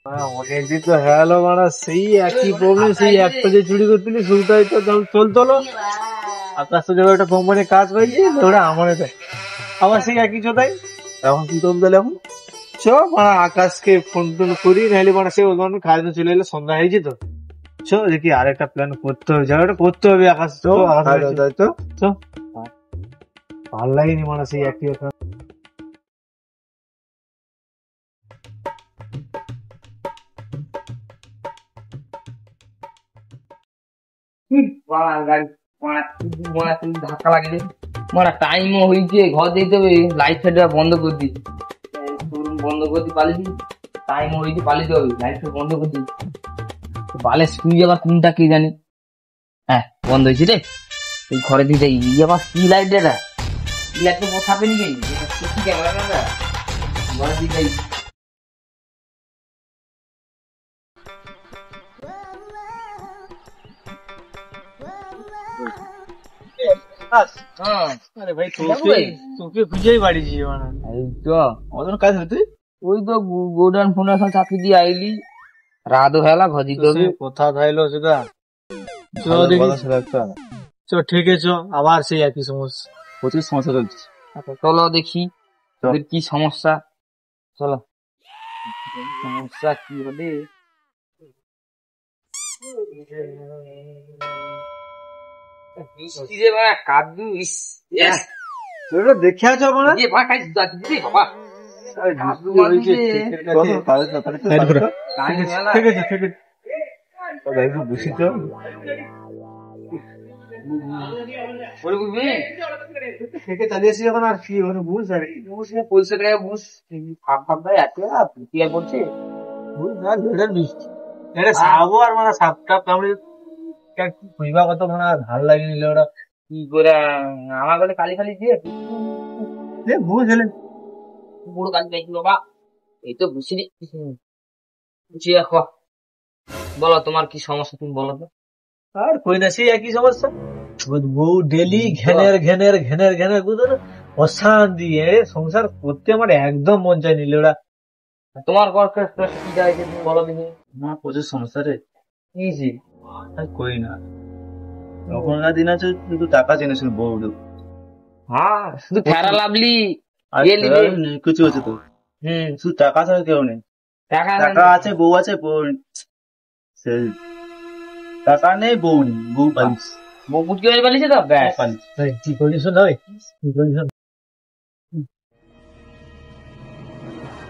অনেকদিন তো হ্যালো মারা, সেই একই প্রবলেম, সেই একটা যে চুরি করছিলি শুটাই তো চলতো। আকাশ তো যখন একটা কোম্পানির কাজ পাইছি ওটা আমারে দেয়, আবার সেই একই চোদাই। এখন কি করবো তাহলে? এখন চ মারা আকাশকে ফোন টোন করি, নাহলে মারা সে ওর কাজ তো চলে এলো, সন্ধ্যা হয়েছে তো। চ দেখি আরেকটা প্ল্যান করতে হবে, জায়গাটা করতে হবে। আকাশ তো চ, ভাল লাগেনি মারা সেই একই কথা। ধাক্কা লাগলে মারা টাইমও হয়েছে, ঘর দিতে হবে। লাইট ফাইট বন্ধ করে দিই, বন্ধ করে দিই, পালিয়ে টাইমও হয়েছে, পালিয়ে হবে। লাইট ফাইট বন্ধ করে দিই, বালে সুইচ আবার কোনটা কে জানি। হ্যাঁ বন্ধ হয়েছে রে, এই ঘরে দিয়ে যাই। আবার কি লাইট এটা, কি লাইট তো বসাবে নি ক্যামেরা না, ঘরে দিয়ে যাই। আরে ভাই তোকে খুঁজেই বাড়িছি মানে। এই তো অতন কাজ হতে ওই তো গোডাউন ফোনের সঙ্গে চাকরি দিয়ে আইলি, রাত হেলা ঘজি তো কোথা থাইলো সেটা ঠিক আছে। আবার সেই একই সমস্যা, প্রচুর সমস্যা চলছে। চলো দেখি তোদের কি সমস্যা। চলো সমস্যা কি হলে কাদু দেখে আছো মানে বাবা চালিয়েছি এখন আর কি বুঝ আর পয়সা টাকা বুঝ ফাঁক ফাঁক ভাই কি আর বলছে সাবো আর মানে সাপটা কামড়ে খুঁজবা কত মানে ভালো লাগে নিলে ওরা কি করে আমার কাছে কালি খালি দিয়ে বুঝলেন বড় কাজ পাইছি বাবা। এই তো বুঝিনি বুঝিয়ে রাখো। বলো তোমার কি সমস্যা, তুমি বলো তো। আর কই না সেই একই সমস্যা, বউ ডেলি ঘেনের ঘেনের ঘেনের ঘেনের বুঝলো, অশান্তি। সংসার করতে আমার একদম মন চাই নিলে ওরা। তোমার ঘর কি চাইছে তুমি বলো দিনি। আমার প্রচুর সমস্যা রে, ইজি কই না তখনকার দিন আছে কিন্তু টাকা চেনে শুনে বউ হ্যাঁ শুধু ফেরা লাভলি কিছু আছে তো। শুধু টাকা ছাড়া কেউ নেই, টাকা আছে বউ আছে, সেই টাকা নেই বউ নেই, বউ পালিস বউ পুটকি হয়ে পালিয়েছে তো ব্যাস। কি করিস নয় কি করিস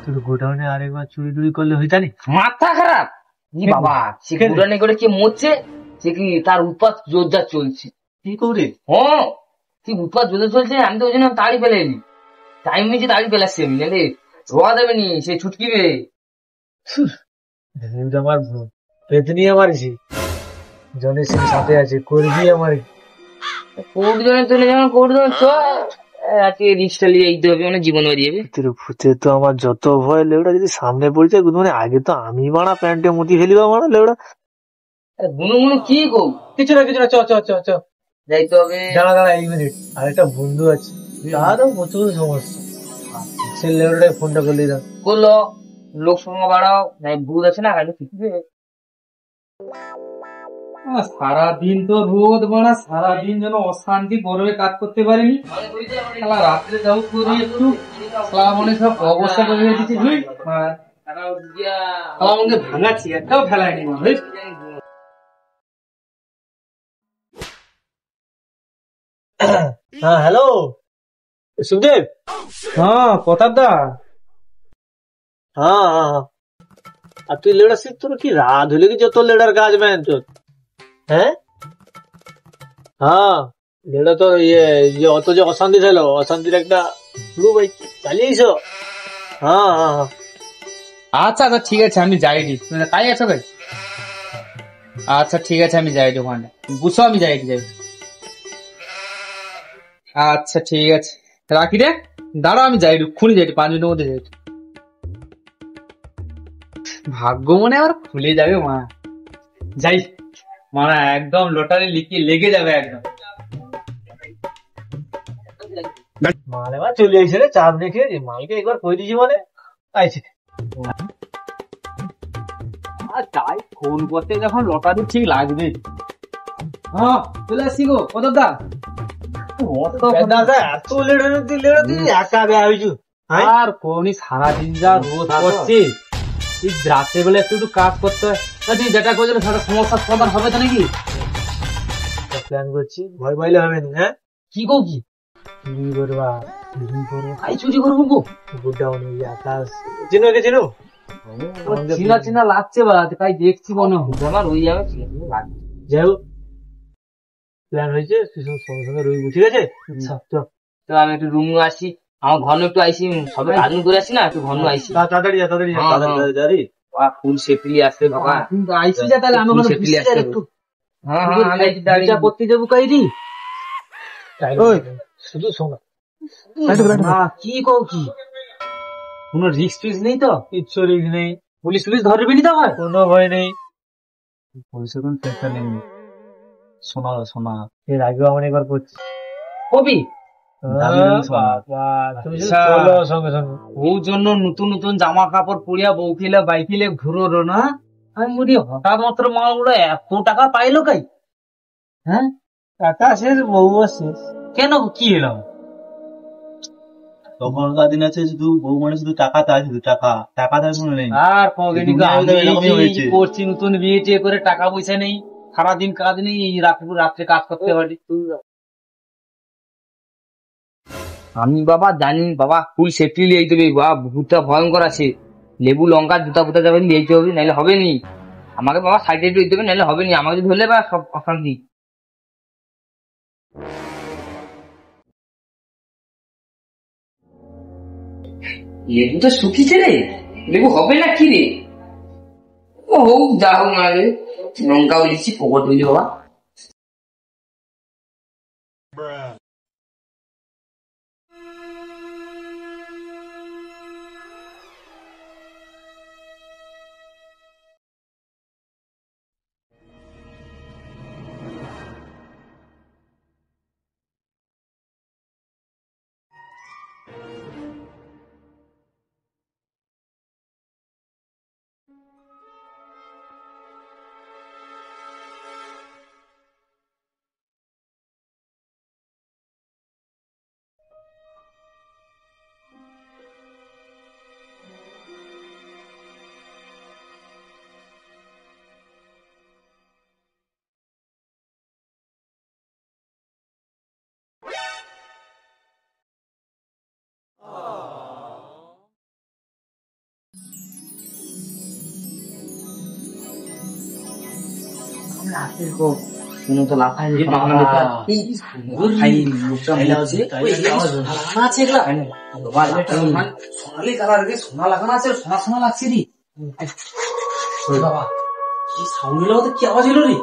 তোর গোডাউনে আরেকবার চুরি টুরি করলে হইতা নি। মাথা খারাপ কি বাবা, সে গোডাউনে করে কি মরছে, সে কি তার উৎপাত জোরদার চলছে। কি করে হ্যাঁ কি উৎপাত জোরদার চলছে, আমি তো ওই জন্য তাড়ি ফেলে এলি। টাইম হয়েছে তাড়ি ফেলাচ্ছি আমি, জানলে রোয়া দেবে নি সে ছুটকিবে। আমার পেতনি মারিছি, জনের সাথে আছে করবি আমার কোর্ট জনের চলে যেমন কোর্ট জন আজকে রিক্সটা নিয়ে যেতে হবে, মানে জীবন বেরিয়ে যাবে। ভূতে তো আমার যত ভয়, লেউটা যদি সামনে পড়ে যায় মানে আগে তো আমি মারা প্যান্টে মুতি ফেলিবা মারা লেউটা। গুনু গুনু কি গো, কিছু না কিছু না, চ চ চ চ যাইতে হবে। দাঁড়া দাঁড়া 1 মিনিট, আরেকটা বন্ধু আছে তারও প্রচুর সমস্যা, সে লেউটায় ফোনটা করলি না করলো। লোক সংখ্যা বাড়াও, নাই ভূত আছে না শিখবে। সারাদিন তো রোদ মারা, সারাদিন যেন অশান্তি গরমে কাজ করতে পারিনি। রাত্রে যাও করি একটু মনে সব অবস্থা করে দিচ্ছি, আমাকে ভাঙাচ্ছি, একটাও ফেলায়নি। হ্যাঁ হ্যালো সুখদেব। হ্যাঁ প্রতাপ দা। হ্যাঁ হ্যাঁ আর তুই লেড়া শিখ, তোর কি রাত হইলে কি যত লেড়ার কাজ ম্যান তোর। হ্যাঁ হ্যাঁ লেড়া তো ইয়ে অত যে অশান্তি ছিল, অশান্তির একটা শুরু ভাই চালিয়েছ। হ্যাঁ হ্যাঁ হ্যাঁ আচ্ছা আচ্ছা ঠিক আছে, আমি যাই নি। তাই আছো ভাই? আচ্ছা ঠিক আছে, আমি যাই ওখানে, বুঝছো আমি যাই। আচ্ছা ঠিক আছে রাখি রে, দাঁড়াও আমি যাই, খুনি যাই 5 মিনিটের মধ্যে যাই। ভাগ্য মনে আবার খুলে যাবে মা, যাই মারা একদম লটারি লেগে যাবে একদম। মাল এবার চলে আইসে রে, চাপ রেখে মালকে একবার কই দিছি মানে আইছে। আর তাই ফোন করতে যখন লটারি ঠিক লাগবে। হ্যাঁ চলে আসছি গো কদরদা। দাদা এত লেট তুই একা বেয়া হয়েছু। আর কোনি সারাদিন যা রোদ করছে, এই রাত্রে বেলা একটু একটু কাজ করতে হয়। তুই যেটা করছিল সেটা সমস্যার সমাধান হবে তো নাকি? প্ল্যান করছি, ভয় পাইলে হবে না। হ্যাঁ কি গো কি চুরি করবা, চুরি করবো, খাই চুরি করবো গো? গোডাউন আকাশ চিনো কে চিনো? চিনা চিনা লাগছে বা তাই দেখছি মনে হয় আমার ওই যাবে। যাই হোক প্ল্যান হয়েছে, তুই সঙ্গে সঙ্গে রইবো, ঠিক আছে? তো আমি একটু রুম আসি, আমার ঘন একটু আইসি, সবে কাজ করে আসি না, একটু ঘন আইসি। তাড়াতাড়ি যা, তাড়াতাড়ি যা, তাড়াতাড়ি। ফুল সেপলি আসছে বাবা। আইসি যা তাহলে আমি ফুল ওখানে সেপলি বসে আসছে। একটু হ্যাঁ হ্যাঁ আমি দাঁড়িয়ে করতে যাবো কাইরি। ওই শুধু শোনা, কি কও কি কোনো রিস্ক টিক্স নেই তো? কিচ্ছু রিস্ক নেই, পুলিশ পুলিশ ধরবে নি তো আমার? কোনো ভয় নেই। পুলিশের কোনো টেনশন নেই। শোনা শোনা এর আগেও আমি একবার করছি। কবি তুমি চলো সঙ্গে সঙ্গে। ওর জন্য নতুন নতুন জামা কাপড় পরিয়া বউ খেলে বাইকিলে ঘুরো না। আমি বলি হঠাৎ মাত্র মালগুলো এত টাকা পাইলো কাই? হ্যাঁ টাকা শেষ, বউ শেষ। কেন কি এলাম? তখনকার দিন আছে শুধু বউ মানে শুধু টাকা, তাই শুধু টাকা, টাকা তাই শুনে নেই। আর কগেনি দুনিয়াতে এরকমই হয়েছে। করছি নতুন বিয়ে টিয়ে করে টাকা পয়সা নেই, সারাদিন কাজ নেই, এই রাত্রে কাজ করতে পারি। আমি বাবা জানি বাবা, ফুল সেফটি নিয়ে যেতে হবে বাবা, ভূতটা ভয়ঙ্কর আছে। লেবু লঙ্কা জুতা ফুতা যাবে নিয়ে যেতে হবে, নাহলে হবে নি। আমাকে বাবা সাইডে একটু দিতে হবে, নাহলে হবে নি। আমাকে যদি ধরলে বা সব অশান্তি। লেবু তো শুকিয়েছে রে, লেবু হবে না কি রে? ও হোক যা হোক না রে, লঙ্কাও দিচ্ছি পকট হইলে বাবা। শুনে তো লাফাই সোনালি কালার সোনা লাগানো আছে, সোনা সোনা লাগছে রে বাবা। কি সাউন্ড এলো, কি আওয়াজ এলো রে?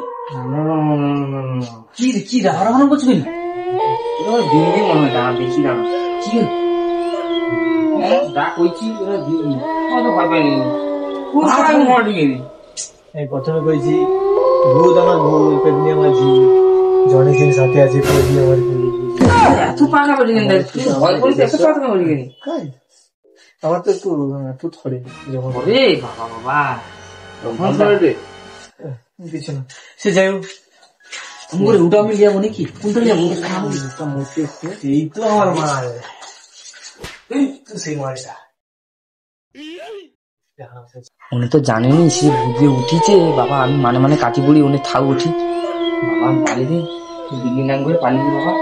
কি রে, কি রাহারাহান করছো? দিল্লি মনে হয় দাঁড়া, বেশি দাঁড়া কি যা কইছি দিল্লি ভয় পাইনি। এই প্রথমে কইছি ভূত আমার ভূত, পেতনি আমার ঝি, জনি সিং সাথে আছে, পেতনি আমার এত পাকা বলি কেন? ভয় করিস এত পাকা বলি কেন? আমার তো একটু একটু ধরে যখন রে বাবা বাবা কিছু না, সে যাই হোক। ওটা আমি লিয়াবো নাকি? কোনটা লিয়াবো? এই তো আমার মাল, সেই মালটা উনি তো জানেনি সে বুঝে উঠিছে বাবা। আমি মানে মানে কাটি বলি উনি থাক উঠি বাবা, আমি পালিয়ে দিই দিল্লি নাম করে পালিয়ে দিই বাবা।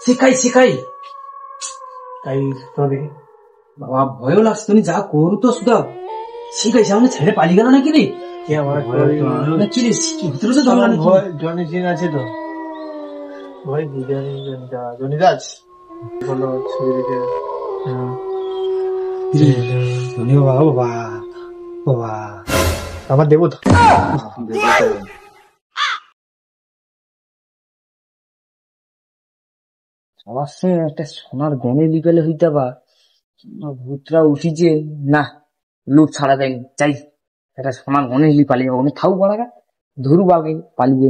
শিখাই শিখাই তাই তো দেখি বাবা, ভয়ও লাগছে। তুমি যা করো তো শুধু শিখাই, সামনে ছেড়ে পালিয়ে গেল নাকি রে? কি আমার না কি রে, কি ভিতরে তো জমা নাকি? জনি সিং আছে তো ভাই, জনিদাস বলো ছবি দেখে। বাবা বাবা বাবা আমার দেবতা। সবার সঙ্গে একটা সোনার গনে বিকেলে হইতে বা ভূতরা উঠিছে না, লুট ছাড়া যায়নি, চাই একটা সোনার গনে পালিয়ে যাবো। আমি থাও বড়া ধরু বালকে পালিয়ে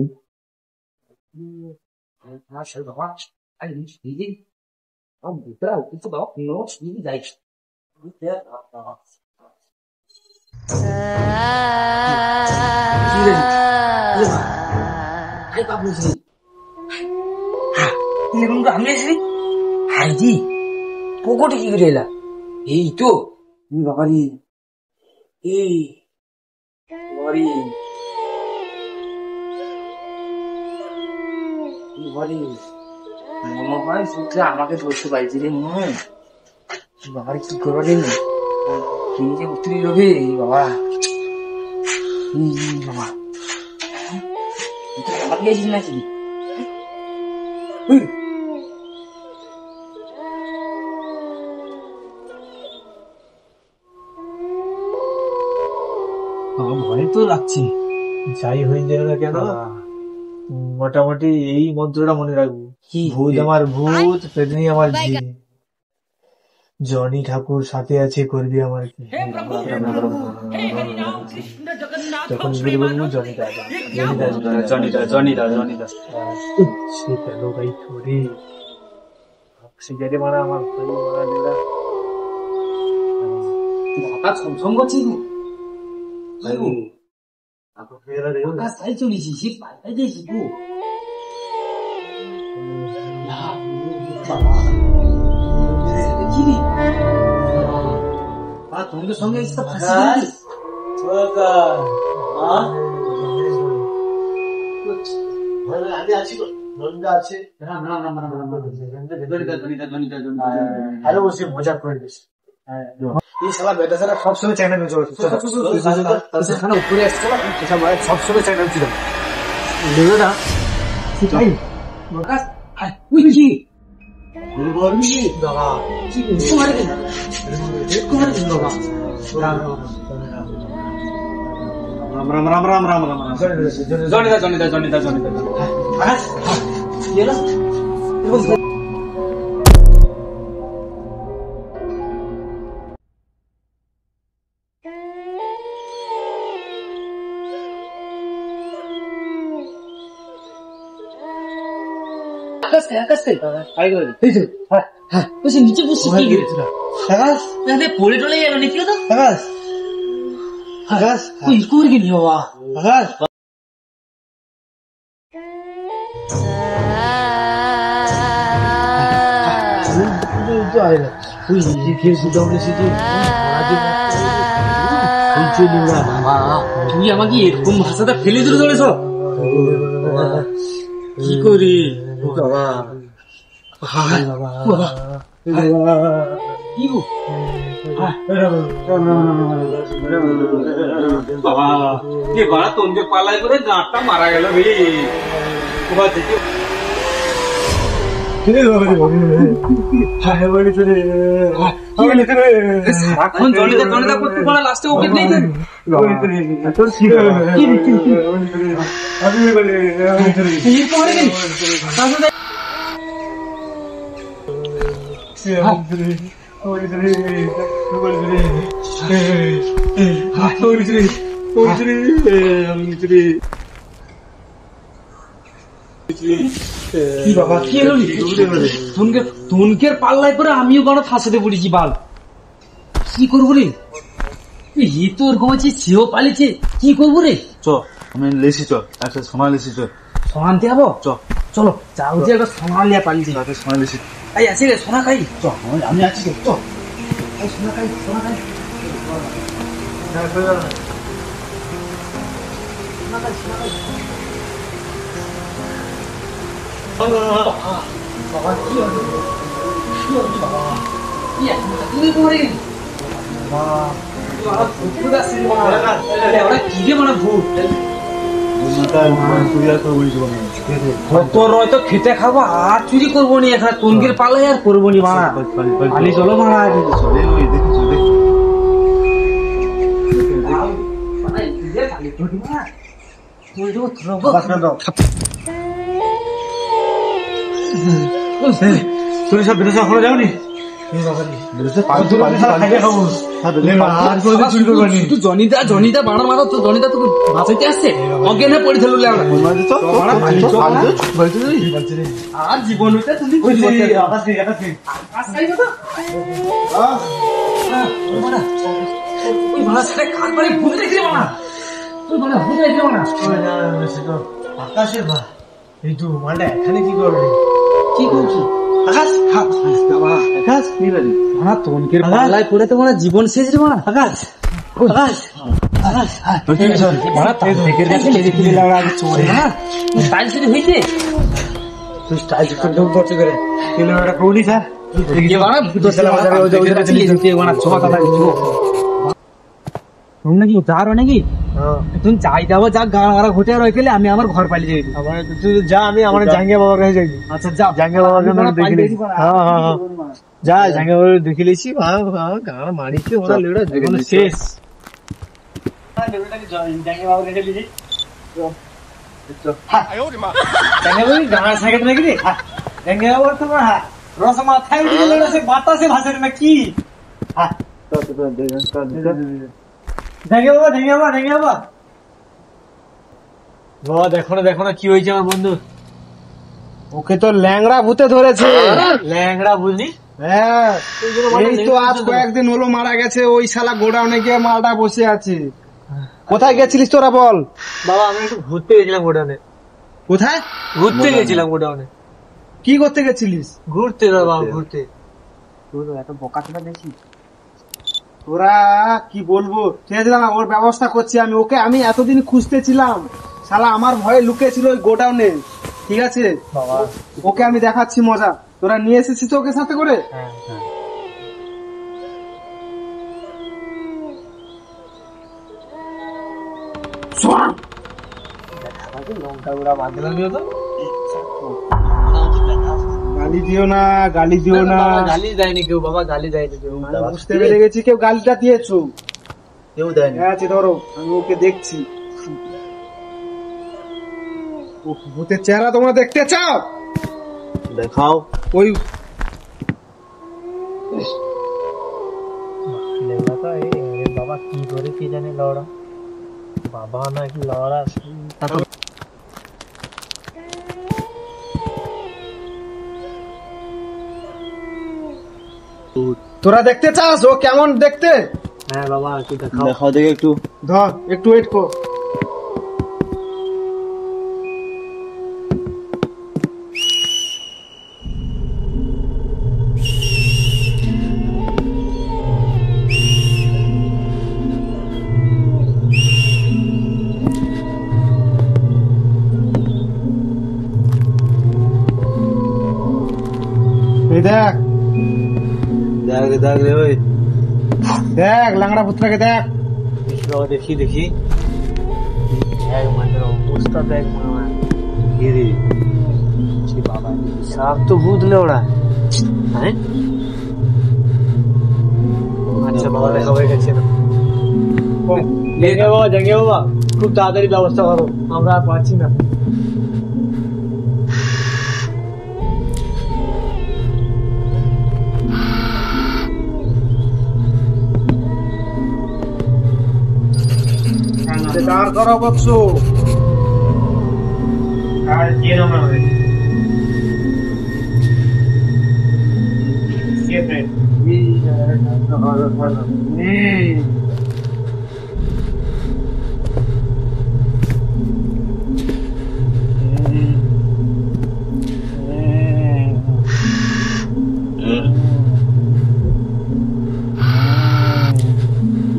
আমি আসি হাইজি পকেটে কি করে এলা? এই তো বাবারি এই বাবারি বাবারি মনে হয় শুনতে আমাকে ধরতে পাইছি রে মনে হয়। বাবারি কি করবো রে কি যে উত্তরি রবে বাবা বাবা আমার গেছিস নাকি? ভয় তো লাগছে, যাই হয়ে যাবে না কেন মোটামুটি এই মন্ত্রটা মনে রাখবো, ভূত আমার ভূত, পেতনি আমার জি, জনি ঠাকুর সাথে আছে, করবি আমার কি। তখন বলবো জনিদা সে কেন ভাই থোড়ি সিগারে মারা আমার ভাই মারা দিলা হঠাৎ ছমছম করছিস তাই চলেছি সে পাল্টাই দিয়েছি গো তোমাদের সঙ্গে ফাঁসি মজা করে দিস এই শালা বেটা সারা সবসময় চ্যানেল উপরে আসছে, সবসময় চ্যানেল ছিল না নিচে বসে পড়ে টলে গেল নাকি তো করে গেলি বাবা তুমি আমাকে এরকম ভাষাটা ফেলে ধরে ধরেছ কি করি বাবা তোকে পালাই করে গাঁটটা মারা গেল রে লাস্টে ওকে বাবা কি এলো তুনকের পাল্লায় করে আমিও গড়া ফাঁসাতে পড়েছি বাল কি করবো রে ই তো ওরকম আছে সেও পালিয়েছে কি করবো রে চ আমি লেসি চ একটা সোনা লেসি চ সোনানতে যাবো চ চলো যাও যে একটা সোনা লিয়া পালিয়েছি তাতে সোনা লেসি এই আছে রে সোনা খাই চ আমি আছি তো চ সোনা খাই সোনা খাই বাবা কি হবে বাবা তুমি পড়ে গেলি খেতে খাবো আর চুরি করবো নি এখানে তনগের পালাই আর করবো নি মারা পালি চলো মারা তুমি সব বিদেশে এখনো যাওনি? তুই জনিতা বাড়ার মাথা তো জনিতা তোকে বাঁচাইতে আসছে অজ্ঞানে পড়ে থাকলো আর জীবন ওই ভাড়া সেটা কার বাড়ি ভুলে দেখলে না তুই ভাড়া ভুলে দেখলে না আকাশের বা এই তো মালটা এখানে কি করবে? কি করছি আকাশ আকাশ ভাড়া তনকের পাল্লায় পড়ে তো মানে জীবন শেষ রে ভাড়া আকাশ আকাশ ভাড়া তনকের কাছে লেগে ফিরে লাগা আগে চোরে না টাইল চুরি হইছে তুই স্টাইল ঢুক করতে করে কিলোমিটার কোনি স্যার ये वाला भूत से लगा रहे हो जो उधर चली जाती है वाला छोटा वाला जो तुम নাকি উতার নাকি তুমি চাই দাও যা গাড়া ঘটে আর ওইকেলে আমি আমার ঘর পালিয়ে যাই আমার তুই যা আমি আমার জাঙ্গিয়া বাবার কাছে যাই আচ্ছা যা জাঙ্গিয়া বাবার জন্য দেখি লিছি হ্যাঁ যা জাঙ্গিয়া বাবার দেখি লিছি গাড়া মারিছে ওরা লেড়া জীবন শেষ জাঙ্গিয়া বাবার কাছে লিছি জাঙ্গিয়া বাবা গাড়া সাইকেল নাকি রে জাঙ্গিয়া বাবা তো রস মাথায় উঠে গেল সে বাতাসে ভাসে না কি জাঙ্গিয়া বাবা বাবা দেখো না কি হয়েছে আমার বন্ধু ওকে তো ল্যাংড়া ভূতে ধরেছে। ল্যাংড়া বুঝলি? হ্যাঁ এই তো আজ কয়েকদিন হলো মারা গেছে। ওই শালা গোডাউনে গিয়ে মালটা বসে আছে। কোথায় গেছিলিস তোরা বল? বাবা আমি একটু ঘুরতে গেছিলাম গোডাউনে। কোথায় ঘুরতে গেছিলাম গোডাউনে? কি করতে গেছিলিস? ঘুরতে বাবা ঘুরতে। এত বোকাচোদা দেখি তোরা কি বলবো, ঠিক আছে না, ওর ব্যবস্থা করছি আমি। ওকে আমি এতদিন খুঁজতেছিলাম, শালা আমার ভয়ে লুকিয়েছিল ওই গোডাউনে, ঠিক আছে বাবা। ওকে আমি দেখাচ্ছি মজা। তোরা নিয়ে এসেছিস তো ওকে সাথে করে? লঙ্কা গুঁড়া বাঁধলাম তো। গালি দিও না, গালি দিও না। গালি দেয়নি কেউ বাবা, গালি দেয়নি কেউ। আমি বুঝতে পেরে গেছি কেউ গালিটা দিয়েছো। কেউ দেয়নি। হ্যাঁ ধরো আমি ওকে দেখছি। ভূতের চেহারা তোমরা দেখতে চাও? দেখাও। ওই বাবা কি করে কি জানে লড়া, বাবা নাকি লড়া। তোরা দেখতে চাস ও কেমন দেখতে? হ্যাঁ বাবা একটু দেখাও। দেখাও দেখে একটু। ধর একটু ওয়েট কর। এই দেখ দেখ রে ওই দেখ ল্যাংড়া পুত্রকে দেখ। দেখি এক মাত্র অবস্থা দেখ মামা। বাবা সাপ তো বুঝলে ওরা। হ্যাঁ আচ্ছা বাবা দেখা হয়ে গেছে। জাঙ্গিয়া বাবা খুব তাড়াতাড়ি ব্যবস্থা করো, আমরা আর পাচ্ছি না। দাঁড় করো বৎস। আর যে নাম হবে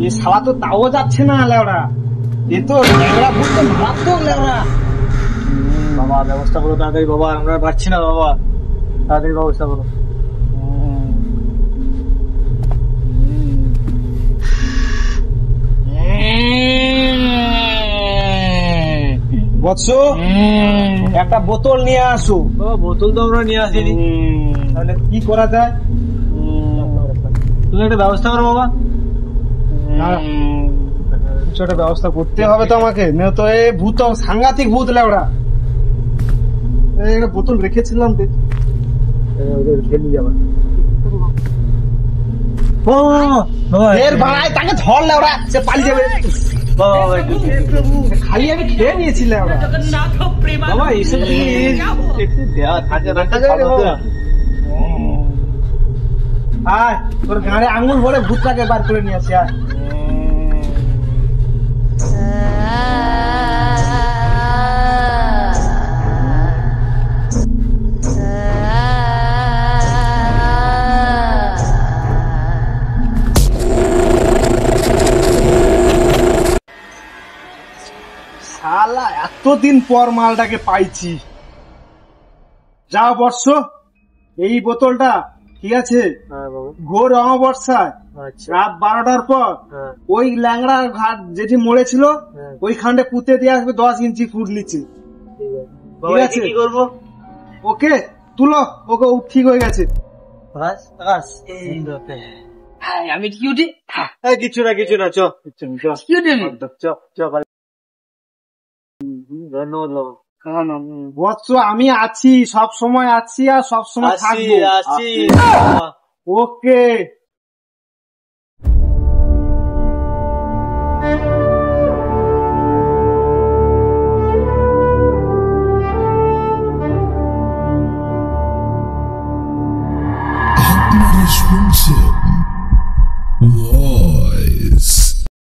এ শালা তো তাও যাচ্ছে না লেওড়া। এ তো ল্যাংড়া ভূত তো মারাত্মক লেওড়া। বাবা ব্যবস্থা করো তাড়াতাড়ি বাবা, আমরা পাচ্ছি না বাবা, তাড়াতাড়ি ব্যবস্থা করো। বৎস একটা বোতল নিয়ে আসো। বাবা বোতল তো আমরা নিয়ে আসিনি, তাহলে কি করা যায়? তুমি একটা ব্যবস্থা করো বাবা। কিছু একটা ব্যবস্থা করতে হবে তো আমাকে, নয়তো এই ভূত সাংঘাতিক ভূত লেওড়া। এই একটা বোতল রেখেছিলাম খেলি যাবা। ও বাবা, এর বাড়ায় তাকে ধর লে ওরা, সে পালিয়ে যাবে। বাবা, বাবা, একটু, খালি আমি খেয়ে নিয়েছিলাম ওরা। বাবা এইসব জিনিস একটু দেওয়া থাকে রাখা যায় রে বাবা। আয় তোর গাঁড়ে আঙুল ভরে ভূতটাকে বার করে নিয়ে আসি। আয় শালা এতদিন পর মালটাকে পাইছি। যা বর্ষ, এই বোতলটা ঠিক আছে, হ্যাঁ বাবা, ঘোর অমাবস্যায় আচ্ছা, রাত 12টার পর হ্যাঁ, ওই ল্যাংড়া ঘাট যেটি মরেছিল হ্যাঁ, ওইখানটা পুঁতে দিয়ে আসবে 10 ইঞ্চি ফুট নিচে। ঠিক আছে। বাবা, আছে। একে কি করবো? ওকে তুলো, ওকে ঠিক হয়ে গেছে। বাস, বাস, এই ব্যাপার। হ্যাঁ, আমি কি উঠি? এই, কিছু না, কিছু না, চ, কিছু না, চ, কি উঠি আমি? চ, চ, বাড়ি। ধন্যবাদ বাবা। বৎস আমি আছি, সব সময় আছি আর সব সময় আসি, থাকবো। আসি। ওকে।